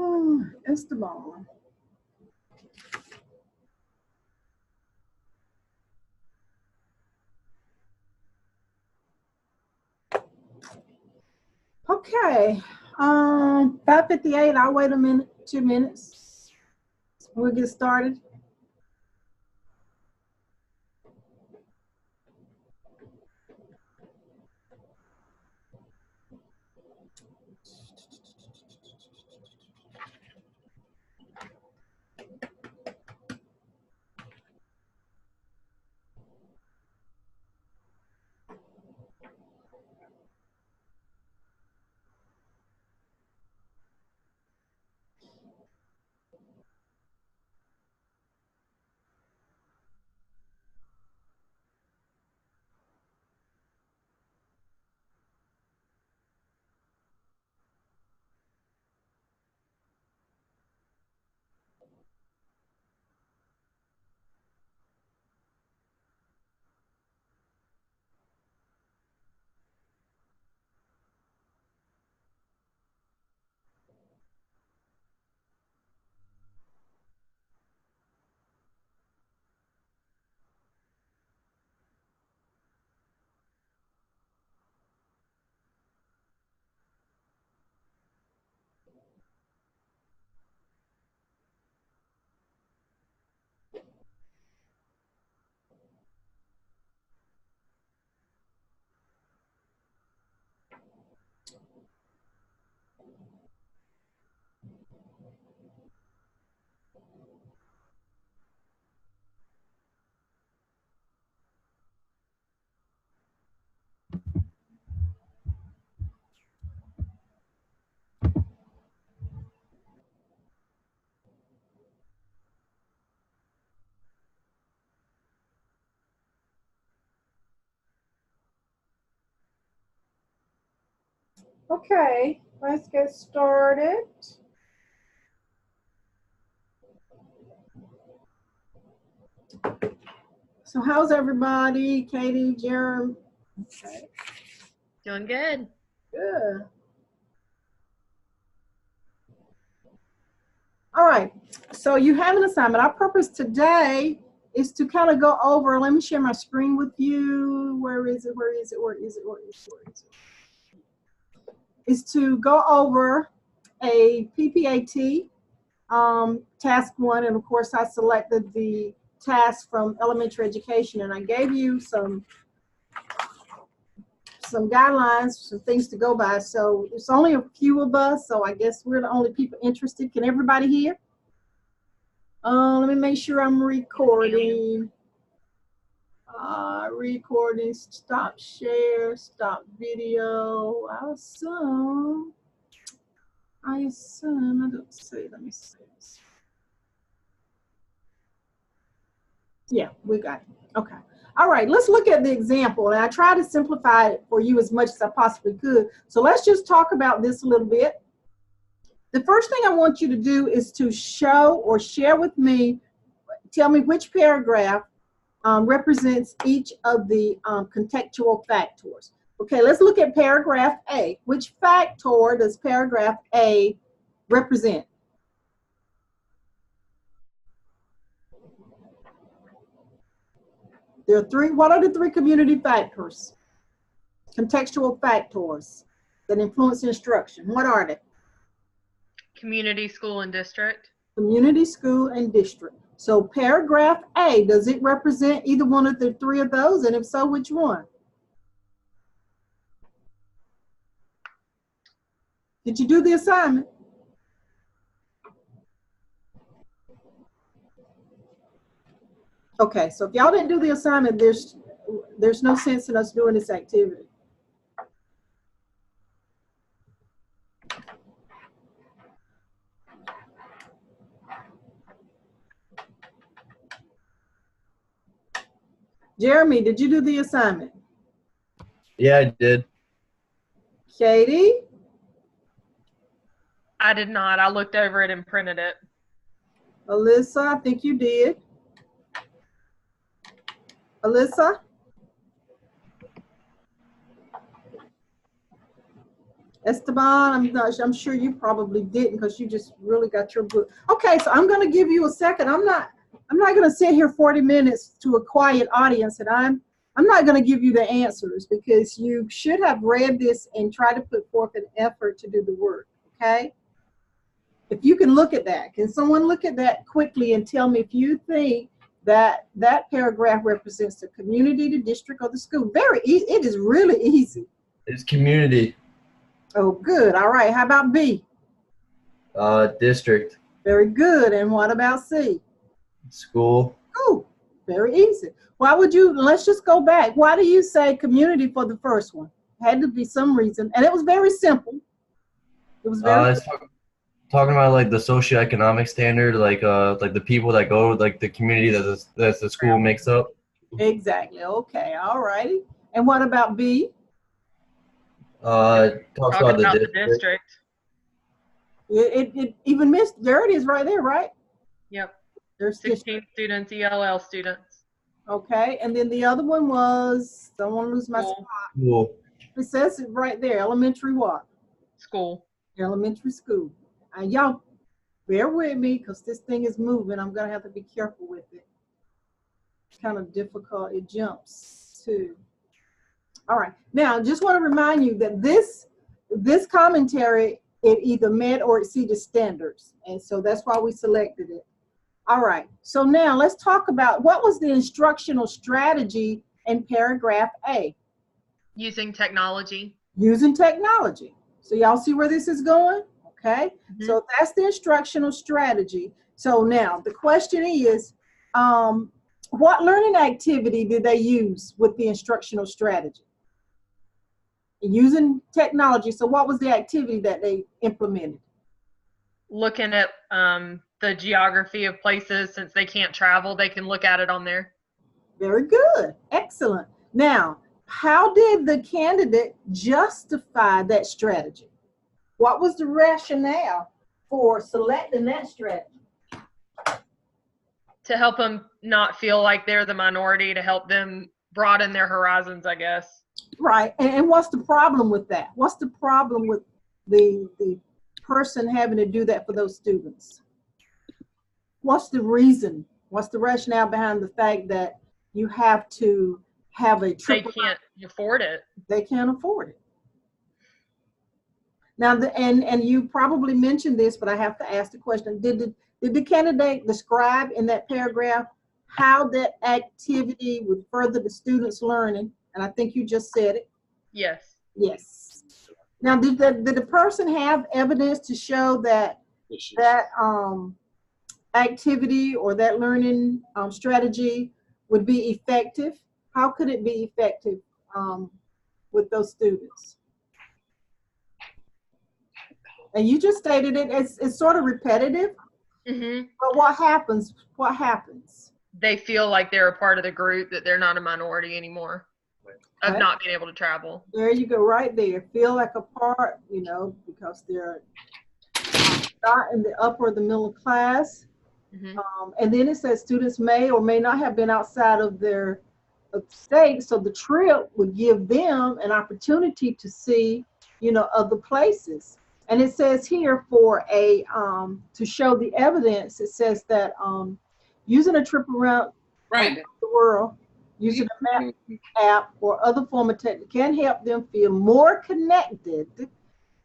Oh, Esteban. Okay. 5:58. I'll wait a minute, 2 minutes. We'll get started. Okay, let's get started. So how's everybody? Katie, Jerem? Okay. Doing good. Good. All right, so you have an assignment. Our purpose today is to kind of go over, let me share my screen with you. Where is it? Where is it? Where is it? Where is it? Where is it? Is to go over a PPAT task 1, and of course I selected the task from elementary education, and I gave you some guidelines, some things to go by. So there's only a few of us, so I guess we're the only people interested. Can everybody hear? Let me make sure I'm recording. Recording, stop share, stop video. I assume, I don't see, let me see. Yeah, we got it. Okay. All right, let's look at the example. And I try to simplify it for you as much as I possibly could. So let's just talk about this a little bit. The first thing I want you to do is to show or share with me, tell me which paragraph represents each of the contextual factors. Okay, let's look at paragraph A. Which factor does paragraph A represent? There are three. What are the three community factors? Contextual factors that influence instruction. What are they? Community, school, and district. Community, school, and district. So paragraph A, does it represent either one of the three of those? And if so, which one? Did you do the assignment? Okay, so if y'all didn't do the assignment, there's no sense in us doing this activity. Jeremy, did you do the assignment? Yeah, I did. Katie? I did not. I looked over it and printed it. Alyssa, I think you did. Alyssa? Esteban, I'm sure you probably didn't because you just really got your book. Okay, so I'm going to give you a second. I'm not going to sit here 40 minutes to a quiet audience, and I'm not going to give you the answers because you should have read this and try to put forth an effort to do the work, okay? If you can look at that, can someone look at that quickly and tell me if you think that that paragraph represents the community, the district, or the school? Very easy. It is really easy. It's community. Oh, good. All right. How about B? District. Very good. And what about C? School. Oh, very easy. Why would you, let's just go back. Why do you say community for the first one? Had to be some reason. And it was very simple. It was very It's talking about like the socioeconomic standard, like the people that go, like the community that the school makes up. Exactly. Okay. All righty. And what about B? Talks Talking about about the district. It even missed, there it is right there, right? Yep. There's 16 students, ELL students. Okay. And then the other one was, don't want to lose my spot. School. It says it right there. Elementary what? School. Elementary school. Y'all bear with me because this thing is moving. I'm going to have to be careful with it. It's kind of difficult. It jumps too. All right. Now, just want to remind you that this commentary, it either met or exceeded standards. And so that's why we selected it. All right. So now let's talk about what was the instructional strategy in paragraph A? Using technology. Using technology. So y'all see where this is going? Okay. Mm-hmm. So that's the instructional strategy. So now the question is, what learning activity did they use with the instructional strategy? Using technology. So what was the activity that they implemented? Looking at the geography of places. Since they can't travel, they can look at it on there. Very good. Excellent. Now, how did the candidate justify that strategy? What was the rationale for selecting that strategy? To help them not feel like they're the minority, to help them broaden their horizons, I guess. Right. And what's the problem with that? What's the problem with the person having to do that for those students? What's the reason? What's the rationale behind the fact that you have to have a They triple? can't afford it. They can't afford it. Now, and you probably mentioned this, but I have to ask the question: Did the candidate describe in that paragraph how that activity would further the students' learning? And I think you just said it. Yes. Yes. Now, did the person have evidence to show that activity or that learning strategy would be effective? How could it be effective with those students? And you just stated it. It's sort of repetitive. Mm-hmm. But what happens? What happens? They feel like they're a part of the group, that they're not a minority anymore, of Okay. not being able to travel. There you go, right there. Feel like a part, you know, because they're not in the upper or the middle class. Mm-hmm. And then it says students may or may not have been outside of their state, so the trip would give them an opportunity to see, you know, other places. And it says here for a to show the evidence, it says that using a trip around the world, using a map app or other form of technology can help them feel more connected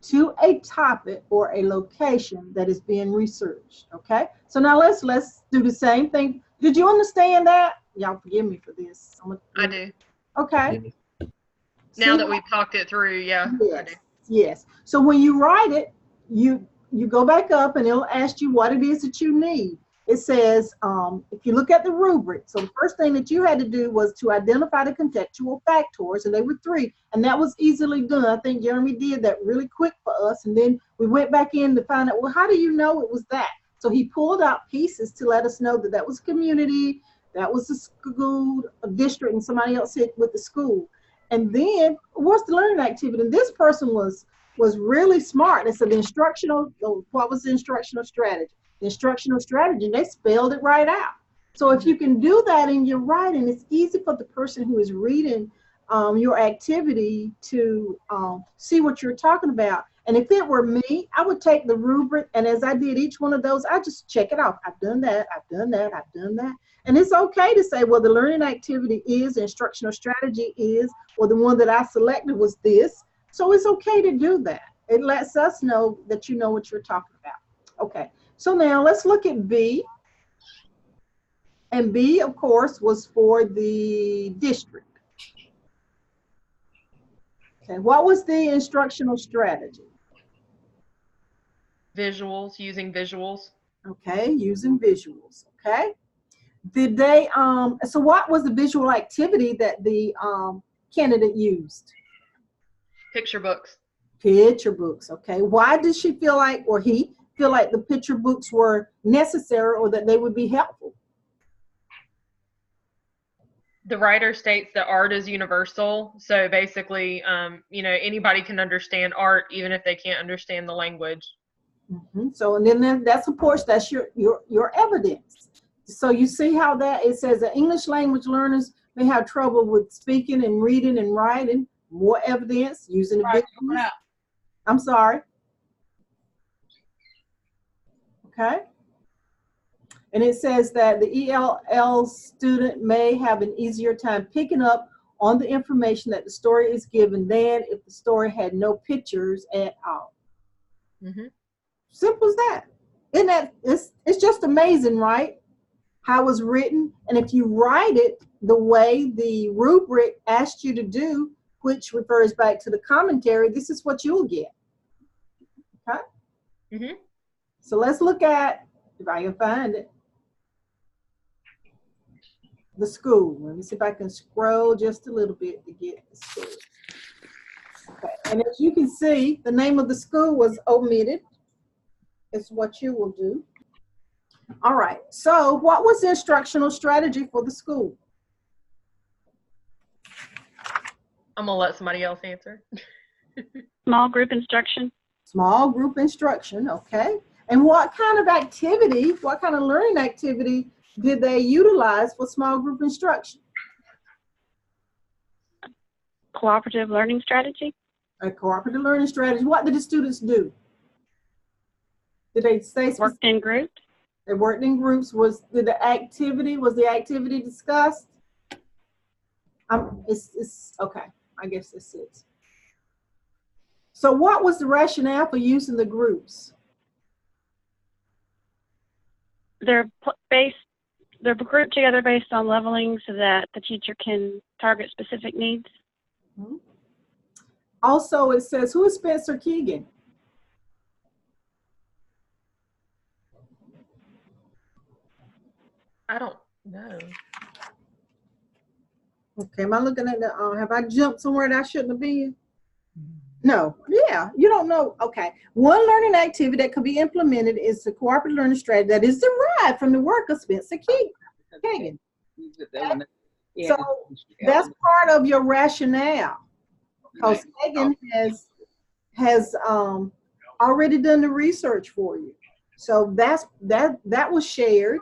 to a topic or a location that is being researched. Okay, so now let's do the same thing. Did you understand that? Y'all forgive me for this. I do. Okay. Now that we've talked it through, yeah. Yes. I do. Yes. So when you write it, you go back up and it'll ask you what it is that you need. It says, if you look at the rubric, so the first thing that you had to do was to identify the contextual factors, and they were 3, and that was easily done. I think Jeremy did that really quick for us, and then we went back in to find out, well, how do you know it was that? So he pulled out pieces to let us know that that was community, that was the school, a district, and somebody else hit with the school. And then what's the learning activity? And this person was really smart. They said what was the instructional strategy? The instructional strategy, they spelled it right out. So if you can do that in your writing, it's easy for the person who is reading your activity to see what you're talking about. And if it were me, I would take the rubric, and as I did each one of those, I just check it off. I've done that, I've done that, I've done that. And it's okay to say, well, the learning activity is, the instructional strategy is, or the one that I selected was this. So it's okay to do that. It lets us know that you know what you're talking about. Okay, so now let's look at B. And B, of course, was for the district. Okay, what was the instructional strategy? Visuals, using visuals. Okay, using visuals, okay? Did they, so what was the visual activity that the candidate used? Picture books. Picture books, okay. Why did she feel like, or he feel like the picture books were necessary or that they would be helpful? The writer states that art is universal. So basically, you know, anybody can understand art even if they can't understand the language. Mm-hmm. So, and then that supports, that's your evidence. So you see how that, it says that English language learners may have trouble with speaking and reading and writing. More evidence using the visuals. I'm sorry. Okay. And it says that the ELL student may have an easier time picking up on the information that the story is given than if the story had no pictures at all. Mm-hmm. Simple as that. Isn't that, it's just amazing, right? How it was written. And if you write it the way the rubric asked you to do, which refers back to the commentary, this is what you'll get. Okay? Mm-hmm. So let's look at, if I can find it, the school. Let me see if I can scroll just a little bit to get the school. Okay. And as you can see, the name of the school was omitted. It's what you will do. All right. So what was the instructional strategy for the school? I'm gonna let somebody else answer. Small group instruction. Small group instruction, okay. And what kind of activity, what kind of learning activity did they utilize for small group instruction? Cooperative learning strategy. A cooperative learning strategy. What did the students do? Did they say Worked in groups. they worked in groups? Was the activity discussed? It's okay. I guess this is. So what was the rationale for using the groups? They're grouped together based on leveling so that the teacher can target specific needs. Mhm. Also, it says, who is Spencer Keegan? I don't know. Okay, am I looking at the, have I jumped somewhere that I shouldn't have been? No, yeah, you don't know. Okay, one learning activity that could be implemented is the cooperative learning strategy that is derived from the work of Spencer Keegan. So that's part of your rationale. Because Megan has already done the research for you. So that was shared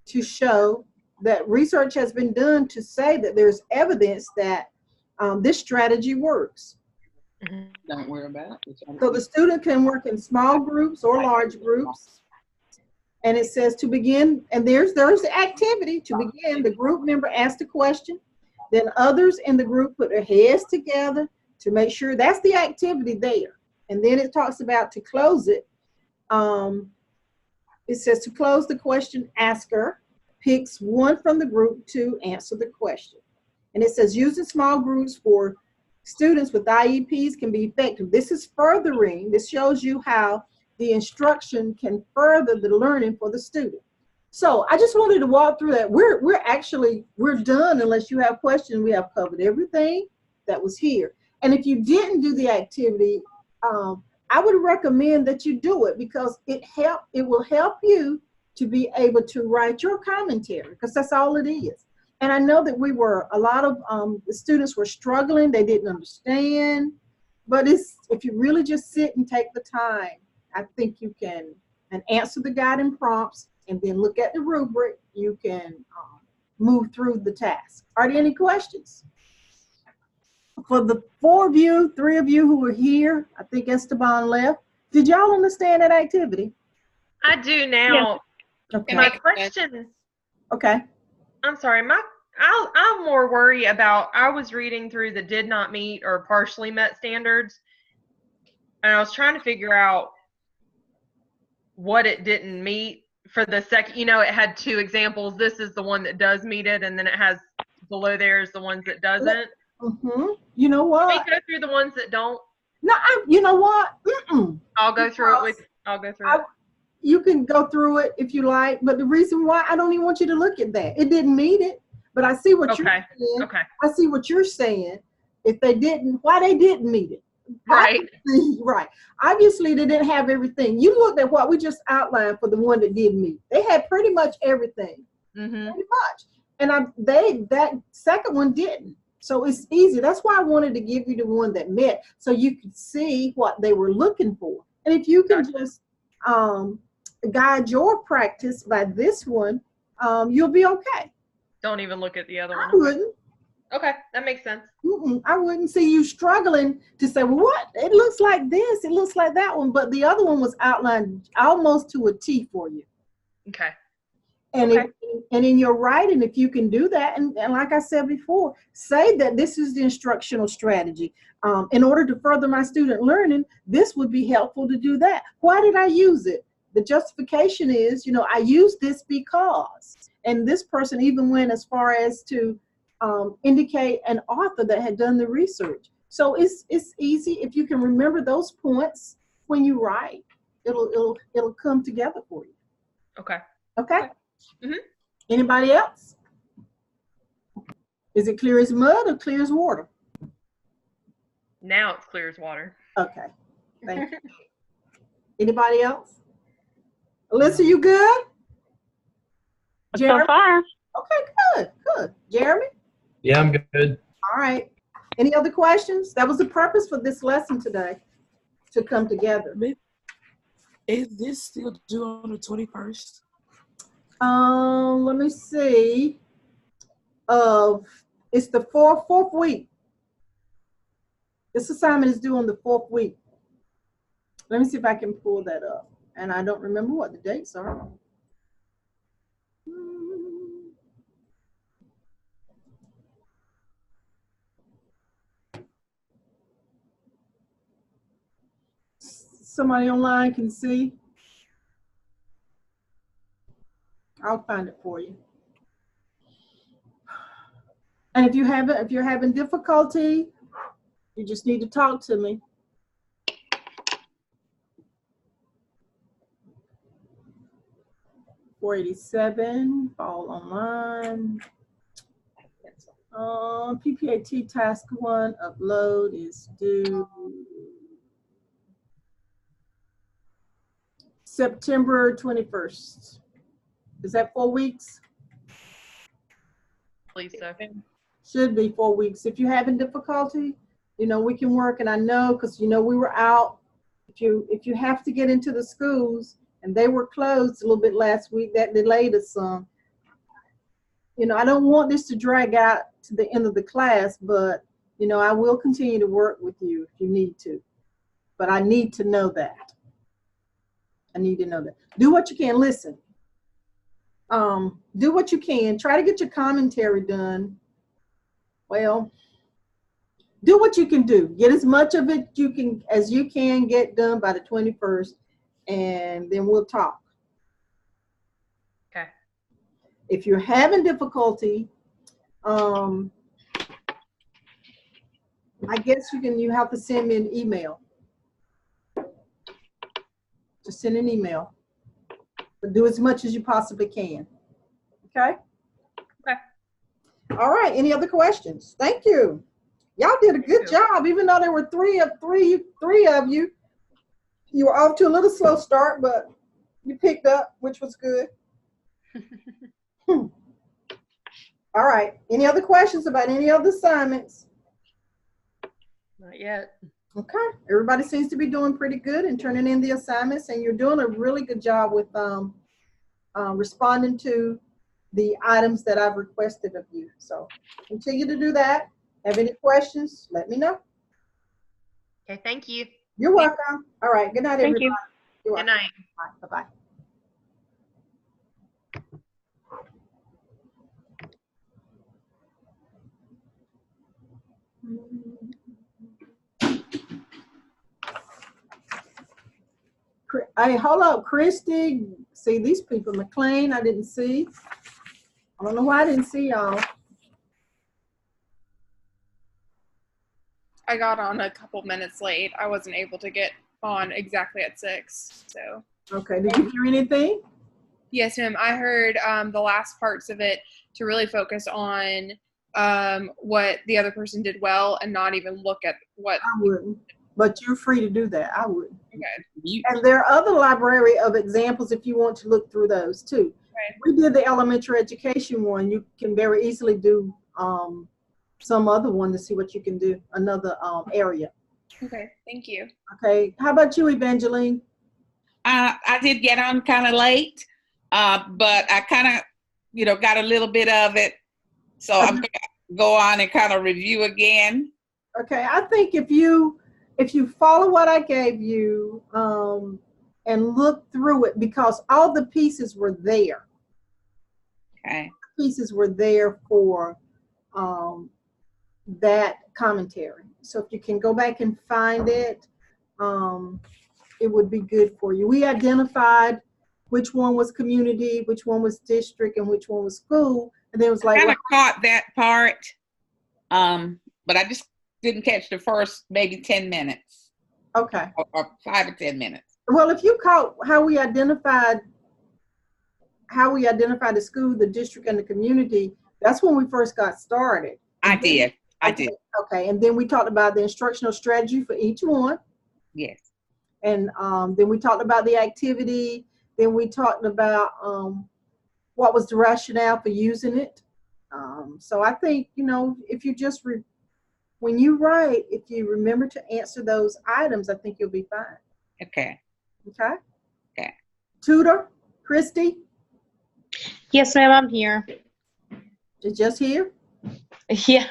to show that research has been done to say that there's evidence that this strategy works. Don't worry about it. So the student can work in small groups or large groups. And it says to begin, and there's the activity. To begin, the group member asks the question. Then others in the group put their heads together to make sure that's the activity there. And then it talks about to close it. It says to close the question, asker picks one from the group to answer the question. And it says using small groups for students with IEPs can be effective. This is furthering, this shows you how the instruction can further the learning for the student. So I just wanted to walk through that. We're done unless you have questions. We have covered everything that was here. And if you didn't do the activity, I would recommend that you do it because it will help you to be able to write your commentary because that's all it is. And I know that a lot of the students were struggling, they didn't understand, but if you really just sit and take the time, I think you can, and answer the guiding prompts and then look at the rubric, you can move through the task. Are there any questions? For the 4 of you, 3 of you who were here, I think Esteban left. Did y'all understand that activity? I do now. Okay. My question, Okay. I'm sorry, I'm more worried about, I was reading through the did not meet or partially met standards, and I was trying to figure out what it didn't meet for the second, it had 2 examples. This is the one that does meet it, and then it has below there is the ones that doesn't. Mm-hmm. You know what? Can we go through the ones that don't? No, you know what? I'll go through it. You can go through it if you like, but the reason why I don't even want you to look at that. It didn't meet it, but I see what you're saying. Okay. I see what you're saying. If they didn't, why they didn't meet it. Right. Right. Obviously, they didn't have everything. You looked at what we just outlined for the one that did meet. They had pretty much everything. Mm-hmm. Pretty much. And that second one didn't. So it's easy. That's why I wanted to give you the one that met so you could see what they were looking for. And if you can just guide your practice by this one, you'll be okay. Don't even look at the other I one. wouldn't. Okay, that makes sense. I wouldn't see you struggling to say, well, what? It looks like this. It looks like that one. But the other one was outlined almost to a T for you. Okay. And, okay. And in your writing, if you can do that, and like I said before, say that this is the instructional strategy. In order to further my student learning, this would be helpful to do that. Why did I use it? The justification is, I use this because. And this person even went as far as to indicate an author that had done the research. So it's easy if you can remember those points when you write. It'll come together for you. Okay. Okay. Mm-hmm. Anybody else? Is it clear as mud or clear as water? Now it's clear as water. Okay. Thank you. Anybody else? Alyssa, you good? So far. Okay, good. Jeremy? Yeah, I'm good. All right. Any other questions? That was the purpose for this lesson today, to come together. Is this still due on the 21st? Let me see. It's the fourth week. This assignment is due on the 4th week. Let me see if I can pull that up. And I don't remember what the dates are. Somebody online can see. I'll find it for you. And if you're having difficulty, you just need to talk to me. $487, fall online. PPAT task 1 upload is due September 21st. Is that 4 weeks? Lisa. Should be 4 weeks. If you're having difficulty, you know, we can work. And I know, because, you know, we were out. If you have to get into the schools, and they were closed a little bit last week, that delayed us some. You know, I don't want this to drag out to the end of the class, but, you know, I will continue to work with you if you need to. But I need to know that. I need to know that. Do what you can. Listen. Do what you can. Try to get your commentary done. Well, do what you can do. Get as much of it as you can get done by the 21st, and then we'll talk. Okay. If you're having difficulty, I guess you have to send me an email. Just send an email. But do as much as you possibly can. Okay? Okay. All right. Any other questions? Thank you. Y'all did a good job, even though there were three of you. You were off to a little slow start, but you picked up, which was good. All right. Any other questions about any other assignments? Not yet. Okay. Everybody seems to be doing pretty good and turning in the assignments, and you're doing a really good job with responding to the items that I've requested of you. So continue to do that. Have any questions? Let me know. Okay, thank you. You're welcome. All right. Good night, everybody. Good night. Bye-bye. Hey, hold up, Christy. See these people, McLean, I didn't see. I don't know why I didn't see y'all. I got on a couple minutes late. I wasn't able to get on exactly at 6. So. Okay. Did you hear anything? Yes, ma'am. I heard the last parts of it to really focus on what the other person did well and not even look at what. I wouldn't, but you're free to do that. I wouldn't. Okay. And there are other library of examples if you want to look through those too. Okay. We did the elementary education one. You can very easily do some other one to see what you can do, another area. Okay, thank you. Okay, how about you, Evangeline? I did get on kind of late, but I kind of, got a little bit of it. So I'm going to go on and kind of review again. Okay, I think if you follow what I gave you and look through it, because all the pieces were there. Okay. Pieces were there for that commentary. So if you can go back and find it, it would be good for you. We identified which one was community, which one was district, and which one was school. And then it was like, I kind of caught that part, but I just didn't catch the first maybe 10 minutes. Okay. Or 5 or 10 minutes. Well, if you caught how we identified the school, the district, and the community, that's when we first got started. I did. Okay, and then we talked about the instructional strategy for each one. Yes. And then we talked about the activity. Then we talked about what was the rationale for using it. So I think, if you just when you write, if you remember to answer those items, I think you'll be fine. Okay. Okay? Okay. Tutor, Christy, Yes, ma'am, I'm here. is just here? Yeah.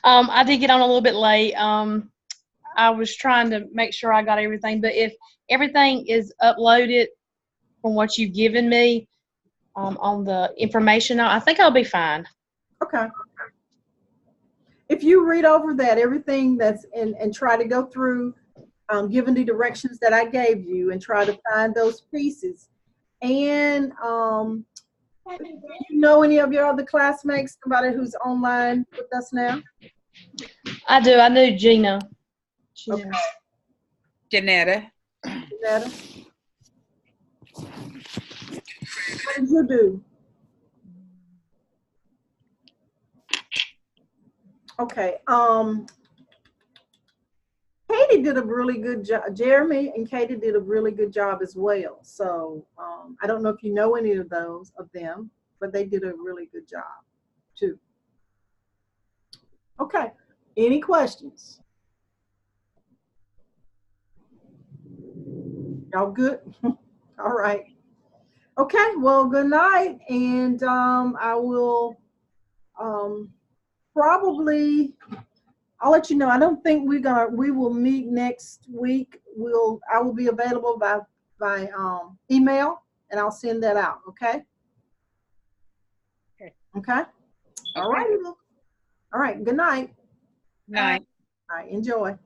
I did get on a little bit late. I was trying to make sure I got everything, but if everything is uploaded from what you've given me on the information, I think I'll be fine. Okay. If you read over that, everything that's in, and try to go through, given the directions that I gave you, and try to find those pieces. And do you know any of your other classmates, somebody who's online with us now? I do. I knew Gina. She Okay. knows. Janetta. Janetta? What did you do? Okay. Katie did a really good job. Jeremy and Katie did a really good job as well. So I don't know if you know any of them, but they did a really good job too. Okay. Any questions? Y'all good? All right. Okay. Well, good night, and I will probably. I'll let you know. I don't think we will meet next week. I will be available by email, and I'll send that out. Okay. Okay. All right. All right. Good night. Night. All right. Enjoy.